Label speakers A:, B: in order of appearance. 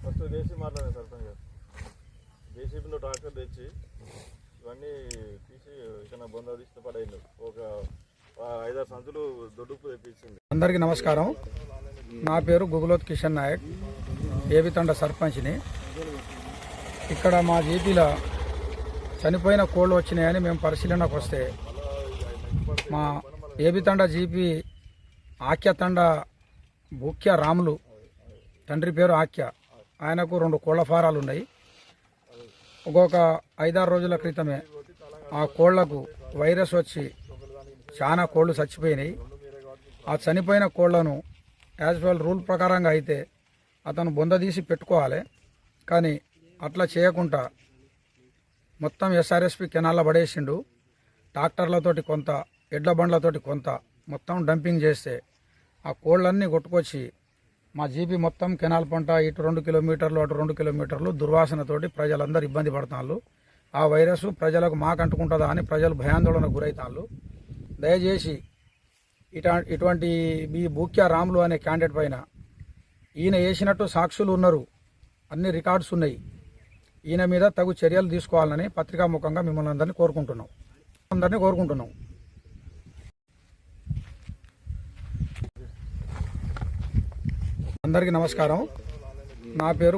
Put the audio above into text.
A: First జేసీ మాట్లాడారు సర్పంచ్ గారు. జేసీబీలో tractor తెచ్చి ఇవన్నీ తీసి ఇక్కడ బొంద తీసి పడేయండి. ఒక 5-6 సంచులు దొడ్డుపు తెప్పించింది.
B: అందరికీ నమస్కారం. నా పేరు గుగులోత్ కిషన్ నాయక్, ఏబితండ సర్పంచ్ని. ఇక్కడ మా జీపీలో చనిపోయిన కోళ్ళు వచ్చినాయని మేము పరిశీలనకు వస్తే మా ఏబితండ జీపీ ఆక్యతండ భూక్య రాములు తండ్రి పేరు ఆక్య, ఆయనకు 2 కోళ్ల ఫారాలు ఉన్నాయి. ఒక్కొక్క 5-6 రోజుల క్రితమే ఆ కోళ్లకు వైరస్ వచ్చి చాలా కోళ్లు చచ్చిపోయినాయి. ఆ చనిపోయిన కోళ్లను యాజ్ వెల్ రూల్ ప్రకారంగా అయితే అతను బొంద తీసి పెట్టుకోవాలి, కానీ అట్లా చేయకుండా మొత్తం ఎస్ఆర్ఎస్పి కెనాల్లో పడేసిండు. ట్రాక్టర్లతోటి కొంత, ఎడ్ల బండ్లతోటి కొంత మొత్తం డంపింగ్ చేస్తే ఆ కోళ్ళన్నీ కొట్టుకొచ్చి మా జీపీ మొత్తం కెనాల్ పంట ఇటు 2 కిలోమీటర్లు అటు 2 కిలోమీటర్లు దుర్వాసనతోటి ప్రజలందరూ ఇబ్బంది పడుతున్నారు. ఆ వైరస్ ప్రజలకు మాకు అంటుకుంటుందా అని ప్రజలు భయాందోళనకు గురవుతారు. దయచేసి ఇటువంటి ఈ భూక్య రాములు అనే క్యాండిడేట్ పైన ఈయన వేసినట్టు సాక్షులు ఉన్నారు, అన్ని రికార్డ్స్ ఉన్నాయి. ఈయన మీద తగు చర్యలు తీసుకోవాలని పత్రికాముఖంగా మిమ్మల్ని అందరినీ కోరుకుంటున్నాం. అందరికీ నమస్కారం. నా పేరు